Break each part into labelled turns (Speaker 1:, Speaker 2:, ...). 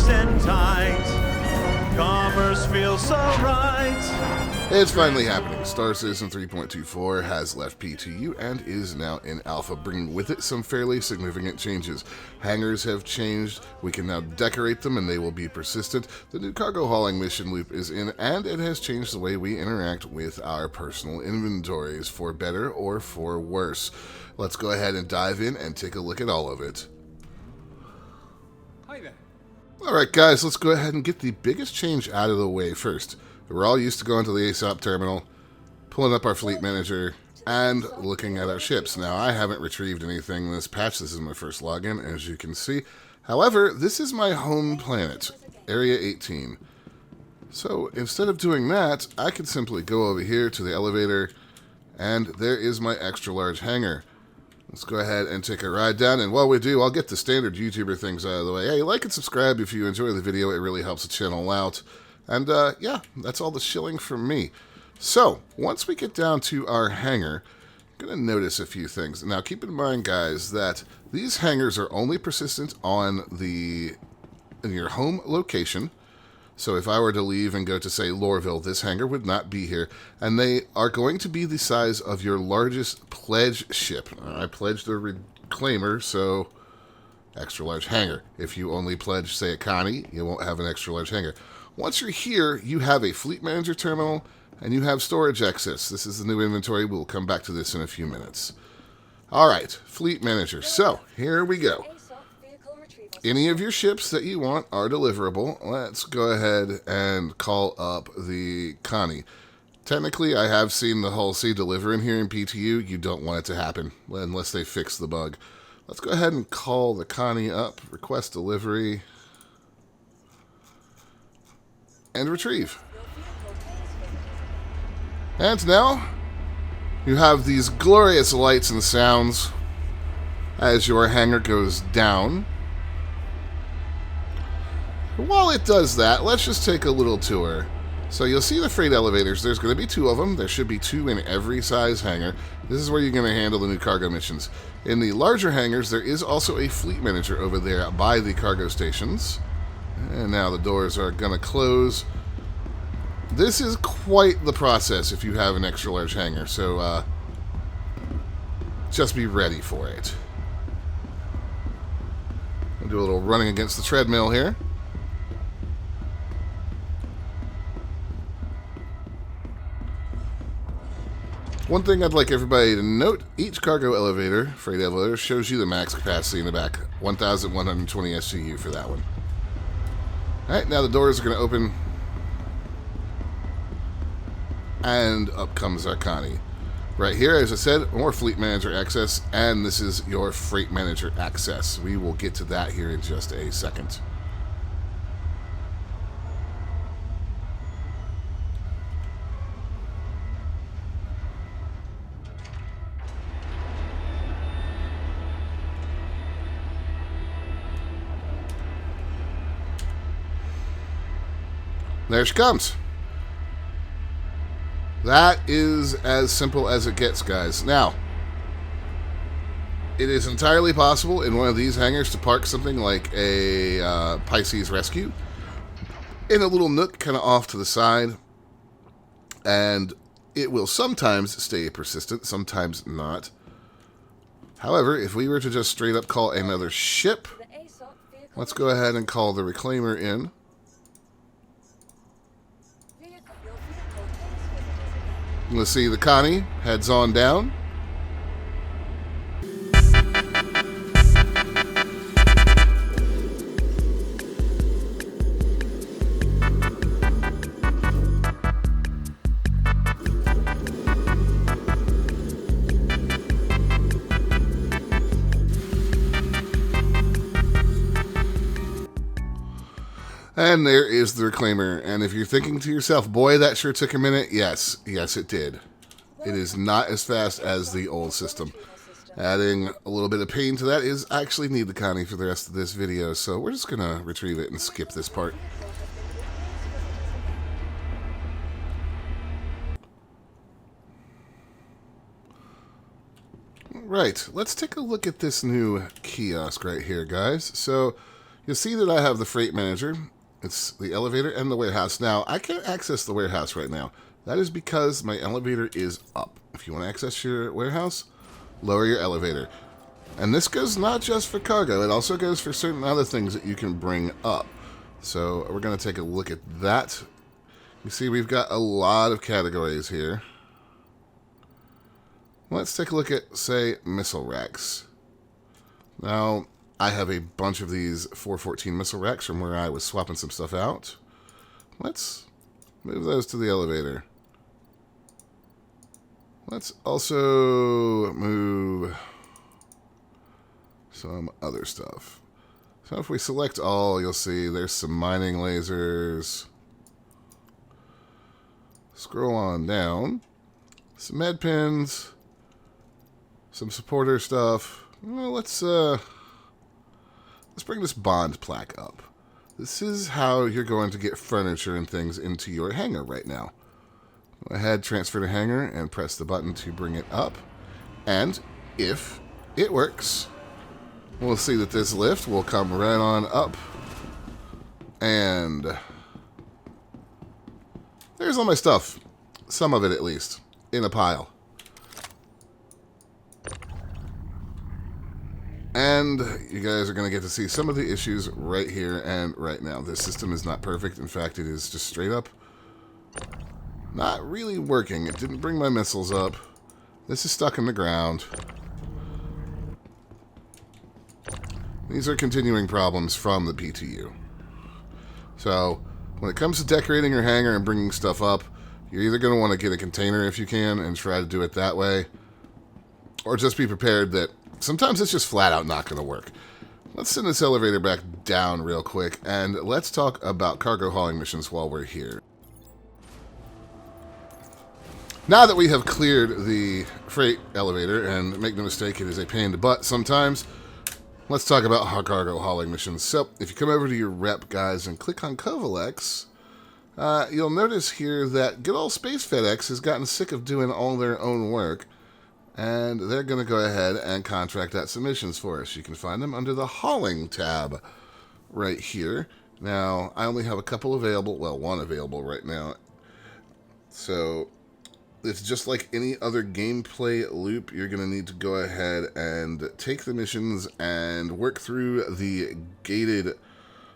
Speaker 1: and tight. Commerce feels so right.
Speaker 2: It's finally happening. Star Citizen 3.24 has left P2U and is now in alpha, bringing with it some fairly significant changes. Hangars have changed, we can now decorate them and they will be persistent. The new cargo hauling mission loop is in, and it has changed the way we interact with our personal inventories, for better or for worse. Let's go ahead and dive in and take a look at all of it.
Speaker 3: Hi there.
Speaker 2: Alright guys, let's go ahead and get the biggest change out of the way first. We're all used to going to the ASOP terminal, pulling up our fleet manager, and looking at our ships. Now, I haven't retrieved anything in this patch. This is my first login, as you can see. However, this is my home planet, Area 18. So, instead of doing that, I could simply go over here to the elevator, and there is my extra large hangar. Let's go ahead and take a ride down, and while we do, I'll get the standard YouTuber things out of the way. Hey, like and subscribe if you enjoy the video. It really helps the channel out. And, yeah, that's all the shilling from me. So, once we get down to our hangar, I'm going to notice a few things. Now, keep in mind, guys, that these hangars are only persistent in your home location. So if I were to leave and go to, say, Lorville, this hangar would not be here. And they are going to be the size of your largest pledge ship. I pledged a reclaimer, so extra large hangar. If you only pledge, say, a Connie, you won't have an extra large hangar. Once you're here, you have a fleet manager terminal, and you have storage access. This is the new inventory. We'll come back to this in a few minutes. All right, fleet manager. So, here we go. Any of your ships that you want are deliverable. Let's go ahead and call up the Connie. Technically, I have seen the Hull C deliver in here in PTU. You don't want it to happen unless they fix the bug. Let's go ahead and call the Connie up, request delivery, and retrieve. And now, you have these glorious lights and sounds as your hangar goes down. While it does that, let's just take a little tour. So you'll see the freight elevators. There's going to be 2 of them. There should be 2 in every size hangar. This is where you're going to handle the new cargo missions. In the larger hangars, there is also a fleet manager over there by the cargo stations. And now the doors are going to close. This is quite the process if you have an extra large hangar, so just be ready for it. I'll do a little running against the treadmill here. One thing I'd like everybody to note, each cargo elevator, freight elevator, shows you the max capacity in the back. 1,120 SCU for that one. Alright, now the doors are going to open. And up comes our Connie. Right here, as I said, more fleet manager access, and this is your freight manager access. We will get to that here in just a second. There she comes. That is as simple as it gets, guys. Now, it is entirely possible in one of these hangars to park something like a Pisces Rescue in a little nook kind of off to the side, and it will sometimes stay persistent, sometimes not. However, if we were to just straight up call another ship, let's go ahead and call the reclaimer in. Let's see, the Connie heads on down. And there is the reclaimer. And if you're thinking to yourself, boy, that sure took a minute. Yes, it did. It is not as fast as the old system. Adding a little bit of pain to that is I actually need the Connie for the rest of this video, so we're just going to retrieve it and skip this part. Right, let's take a look at this new kiosk right here, guys. So, You'll see that I have the freight manager. It's the elevator and the warehouse. Now, I can't access the warehouse right now. That is because my elevator is up. If you want to access your warehouse, lower your elevator. And this goes not just for cargo, it also goes for certain other things that you can bring up. So we're going to take a look at that. You see we've got a lot of categories here. Let's take a look at, say, missile racks. Now, I have a bunch of these 414 missile racks from where I was swapping some stuff out. Let's move those to the elevator. Let's also move some other stuff. So if we select all, you'll see there's some mining lasers. Scroll on down. Some med pins. Some supporter stuff. Well, let's bring this bond plaque up. This is how you're going to get furniture and things into your hangar right now. Go ahead, transfer to hangar, and press the button to bring it up. And if it works, we'll see that this lift will come right on up. And there's all my stuff. Some of it, at least, in a pile. And you guys are going to get to see some of the issues right here and right now. This system is not perfect. In fact, it is just straight up not really working. It didn't bring my missiles up. This is stuck in the ground. These are continuing problems from the PTU. So, when it comes to decorating your hangar and bringing stuff up, you're either going to want to get a container if you can and try to do it that way, or just be prepared that sometimes it's just flat out not going to work. Let's send this elevator back down real quick, and let's talk about cargo hauling missions while we're here. Now that we have cleared the freight elevator, and make no mistake, it is a pain in the butt sometimes, let's talk about cargo hauling missions. So, if you come over to your rep, guys, and click on Covalex, you'll notice here that good old Space FedEx has gotten sick of doing all their own work, and they're going to go ahead and contract out submissions for us. You can find them under the Hauling tab right here. Now, I only have a couple available, well, one available right now. So, it's just like any other gameplay loop. You're going to need to go ahead and take the missions and work through the gated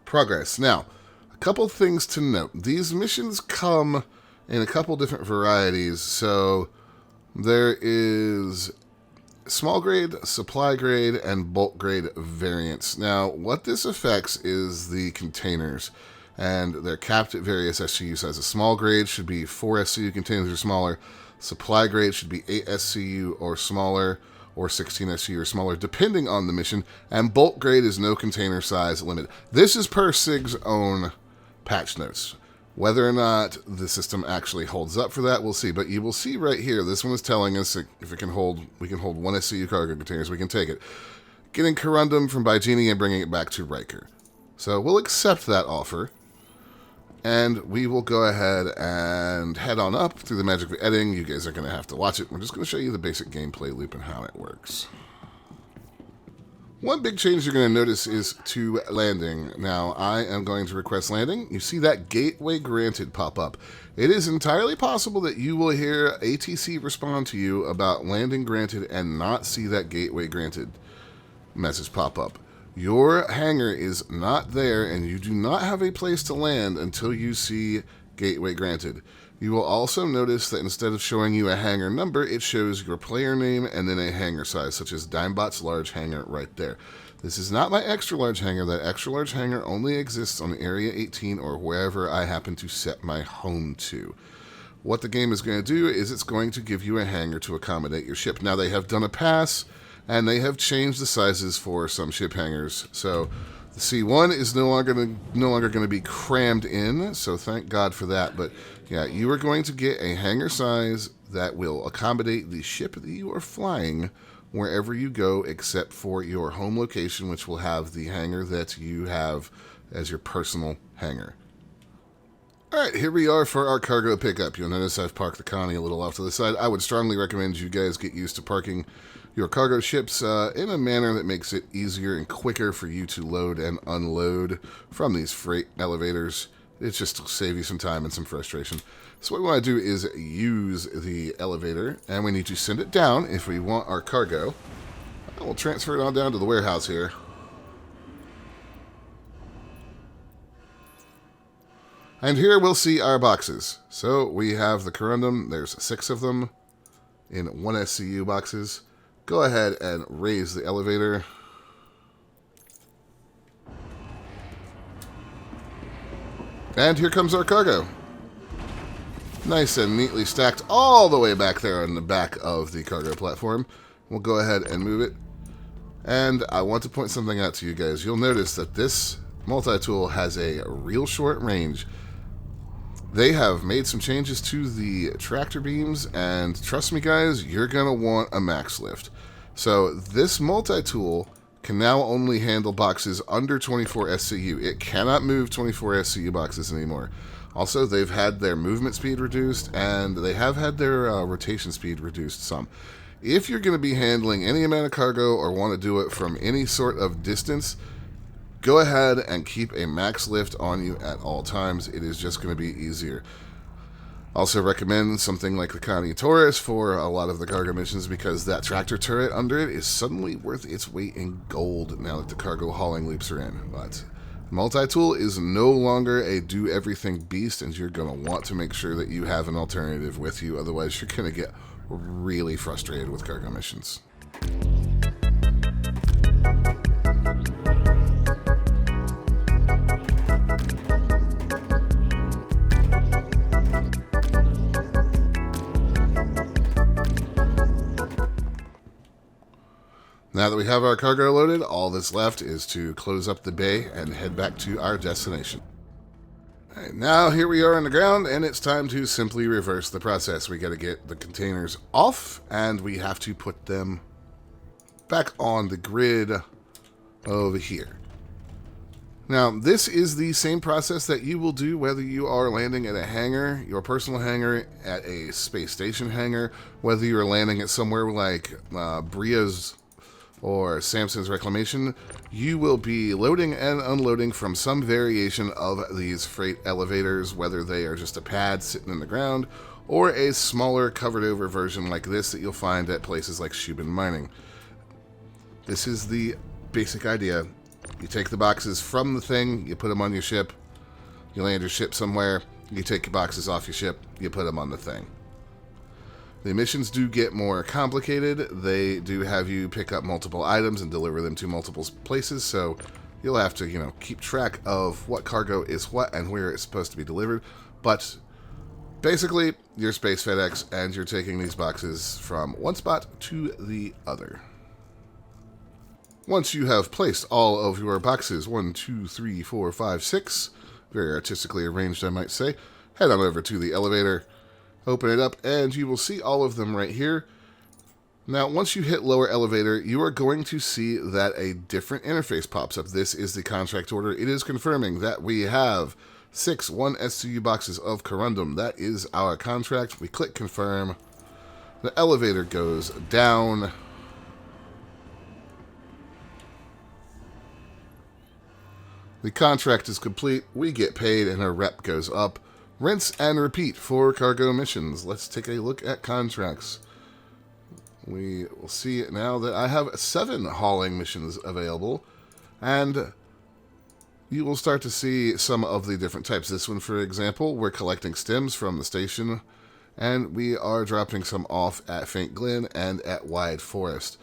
Speaker 2: progress. Now, a couple things to note. These missions come in a couple different varieties. So, there is small grade, supply grade, and bulk grade variants. Now, what this affects is the containers, and they're capped at various SCU sizes. Small grade should be 4 SCU containers or smaller. Supply grade should be 8 SCU or smaller, or 16 SCU or smaller, depending on the mission. And bulk grade is no container size limit. This is per SIG's own patch notes. Whether or not the system actually holds up for that, we'll see. But you will see right here, this one is telling us if it can hold, we can hold 1 SCU cargo containers, we can take it. Getting Corundum from Bygenie and bringing it back to Riker. So we'll accept that offer. And we will go ahead and head on up through the magic of editing. You guys are going to have to watch it. We're just going to show you the basic gameplay loop and how it works. One big change you're going to notice is to landing. Now, I am going to request landing. You see that gateway granted pop up. It is entirely possible that you will hear ATC respond to you about landing granted and not see that gateway granted message pop up. Your hangar is not there, and you do not have a place to land until you see gateway granted. You will also notice that instead of showing you a hangar number, it shows your player name and then a hangar size, such as Dimebot's large hangar right there. This is not my extra large hangar. That extra large hangar only exists on Area 18 or wherever I happen to set my home to. What the game is going to do is it's going to give you a hangar to accommodate your ship. Now, they have done a pass, and they have changed the sizes for some ship hangars. So the C1 is no longer going to be crammed in, so thank God for that. But yeah, you are going to get a hangar size that will accommodate the ship that you are flying wherever you go, except for your home location, which will have the hangar that you have as your personal hangar. Alright, here we are for our cargo pickup. You'll notice I've parked the Connie a little off to the side. I would strongly recommend you guys get used to parking your cargo ships in a manner that makes it easier and quicker for you to load and unload from these freight elevators. It's just to save you some time and some frustration. So what we want to do is use the elevator, and we need to send it down if we want our cargo. We'll transfer it on down to the warehouse here. And here we'll see our boxes. So we have the corundum. There's 6 of them in 1 SCU boxes. Go ahead and raise the elevator. And here comes our cargo. Nice and neatly stacked all the way back there on the back of the cargo platform. We'll go ahead and move it. And I want to point something out to you guys. You'll notice that this multi-tool has a real short range. They have made some changes to the tractor beams, and trust me guys, you're going to want a max lift. So this multi-tool can now only handle boxes under 24 SCU. It cannot move 24 SCU boxes anymore. Also, they've had their movement speed reduced, and they have had their rotation speed reduced some. If you're going to be handling any amount of cargo or want to do it from any sort of distance, go ahead and keep a max lift on you at all times. It is just going to be easier. Also recommend something like the Connie Taurus for a lot of the cargo missions, because that tractor turret under it is suddenly worth its weight in gold now that the cargo hauling loops are in. But multi-tool is no longer a do-everything beast, and you're going to want to make sure that you have an alternative with you. Otherwise, you're going to get really frustrated with cargo missions. Now that we have our cargo loaded, all that's left is to close up the bay and head back to our destination. All right, now here we are on the ground, and it's time to simply reverse the process. We got to get the containers off, and we have to put them back on the grid over here. Now, this is the same process that you will do whether you are landing at a hangar, your personal hangar, at a space station hangar, whether you're landing at somewhere like Bria's or Samson's Reclamation. You will be loading and unloading from some variation of these freight elevators, whether they are just a pad sitting in the ground or a smaller covered over version like this that you'll find at places like Shubin Mining. This is the basic idea. You take the boxes from the thing, you put them on your ship, you land your ship somewhere, you take your boxes off your ship, you put them on the thing. The missions do get more complicated. They do have you pick up multiple items and deliver them to multiple places, so you'll have to, keep track of what cargo is what and where it's supposed to be delivered. But basically, you're Space FedEx, and you're taking these boxes from one spot to the other. Once you have placed all of your boxes, 1, 2, 3, 4, 5, 6, very artistically arranged, I might say, head on over to the elevator. Open it up, and you will see all of them right here. Now, once you hit lower elevator, you are going to see that a different interface pops up. This is the contract order. It is confirming that we have 6 1 SCU boxes of corundum. That is our contract. We click confirm. The elevator goes down. The contract is complete. We get paid, and our rep goes up. Rinse and repeat for cargo missions. Let's take a look at contracts. We will see now that I have 7 hauling missions available, and you will start to see some of the different types. This one, for example, we're collecting stems from the station, and we are dropping some off at Faint Glen and at Wide Forest.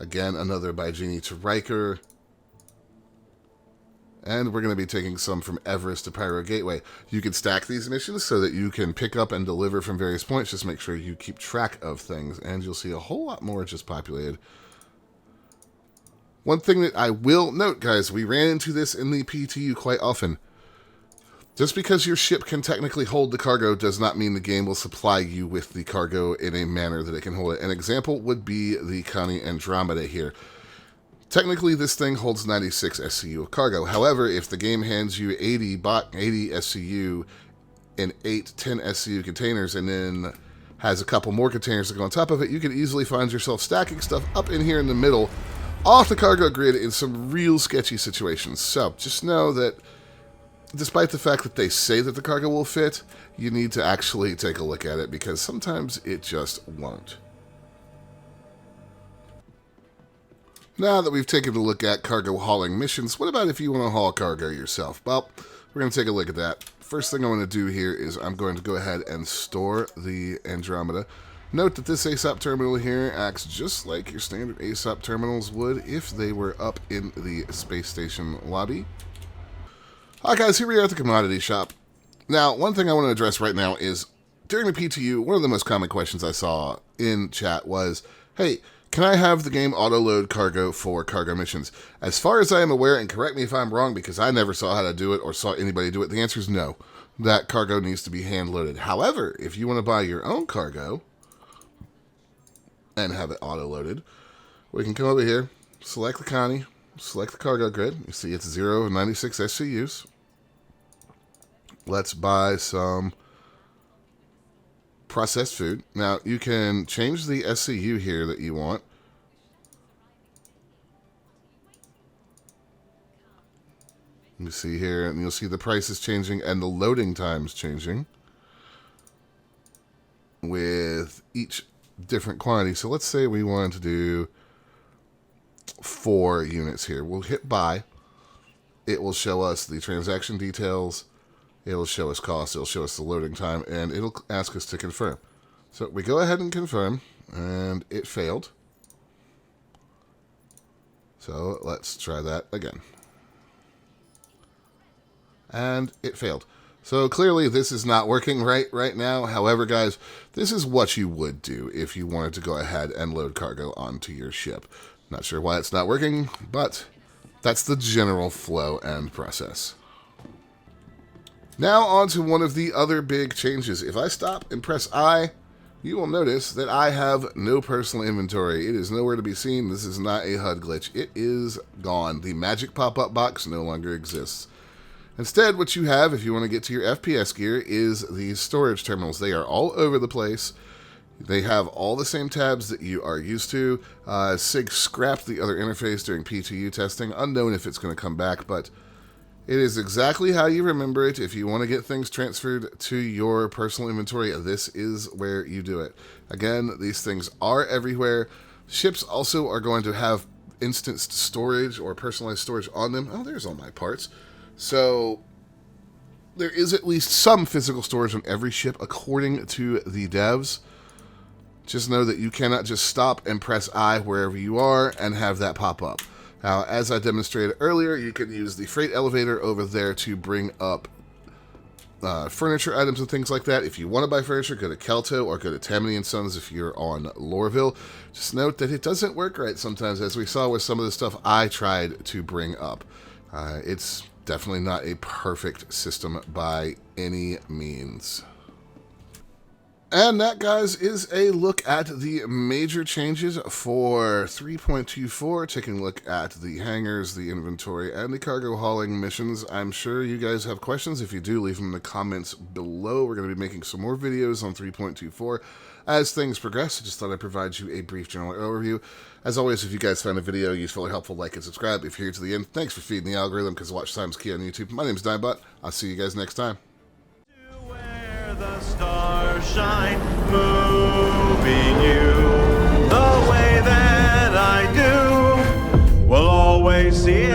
Speaker 2: Again, another by Genie to Riker. And we're going to be taking some from Everest to Pyro Gateway. You can stack these missions so that you can pick up and deliver from various points. Just make sure you keep track of things, and you'll see a whole lot more just populated. One thing that I will note, guys, we ran into this in the PTU quite often. Just because your ship can technically hold the cargo does not mean the game will supply you with the cargo in a manner that it can hold it. An example would be the Connie Andromeda here. Technically, this thing holds 96 SCU of cargo. However, if the game hands you 80 SCU in 8 10 SCU containers and then has a couple more containers to go on top of it, you can easily find yourself stacking stuff up in here in the middle off the cargo grid in some real sketchy situations. So just know that despite the fact that they say that the cargo will fit, you need to actually take a look at it because sometimes it just won't. Now that we've taken a look at cargo hauling missions, what about if you want to haul cargo yourself? Well, we're going to take a look at that. First thing I want to do here is I'm going to go ahead and store the Andromeda. Note that this ASOP terminal here acts just like your standard ASOP terminals would if they were up in the space station lobby. Alright guys, here we are at the commodity shop. Now, one thing I want to address right now is, during the PTU, one of the most common questions I saw in chat was, hey, can I have the game auto-load cargo for cargo missions? As far as I am aware, and correct me if I'm wrong because I never saw how to do it or saw anybody do it, the answer is no. That cargo needs to be hand-loaded. However, if you want to buy your own cargo and have it auto-loaded, we can come over here, select the Connie, select the cargo grid. You see it's 0 of 96 SCUs. Let's buy some processed food. Now, you can change the SCU here that you want. You see here, and you'll see the price is changing and the loading times changing with each different quantity. So let's say we wanted to do 4 units here. We'll hit buy. It will show us the transaction details. It'll show us cost. It'll show us the loading time, and it'll ask us to confirm. So we go ahead and confirm, and it failed. So let's try that again. And it failed. So clearly this is not working right now. However, guys, this is what you would do if you wanted to go ahead and load cargo onto your ship. Not sure why it's not working, but that's the general flow and process. Now on to one of the other big changes. If I stop and press I, you will notice that I have no personal inventory. It is nowhere to be seen. This is not a HUD glitch. It is gone. The magic pop-up box no longer exists. Instead, what you have, if you want to get to your FPS gear, is these storage terminals. They are all over the place. They have all the same tabs that you are used to. SIG scrapped the other interface during PTU testing. Unknown if it's going to come back, but it is exactly how you remember it. If you want to get things transferred to your personal inventory, this is where you do it. Again, these things are everywhere. Ships also are going to have instanced storage or personalized storage on them. Oh, there's all my parts. So there is at least some physical storage on every ship according to the devs. Just know that you cannot just stop and press I wherever you are and have that pop up. Now, as I demonstrated earlier, you can use the freight elevator over there to bring up furniture items and things like that. If you want to buy furniture, go to Kelto or go to Tammany & Sons if you're on Lorville. Just note that it doesn't work right sometimes, as we saw with some of the stuff I tried to bring up. It's definitely not a perfect system by any means. And that, guys, is a look at the major changes for 3.24, taking a look at the hangars, the inventory, and the cargo hauling missions. I'm sure you guys have questions. If you do, leave them in the comments below. We're going to be making some more videos on 3.24 as things progress. I just thought I'd provide you a brief general overview. As always, if you guys found the video useful or helpful, like and subscribe. If you're here to the end, thanks for feeding the algorithm, because watch time's key on YouTube. My name's Dimebot. I'll see you guys next time.
Speaker 1: Where the stars shine, moving you the way that I do, will always see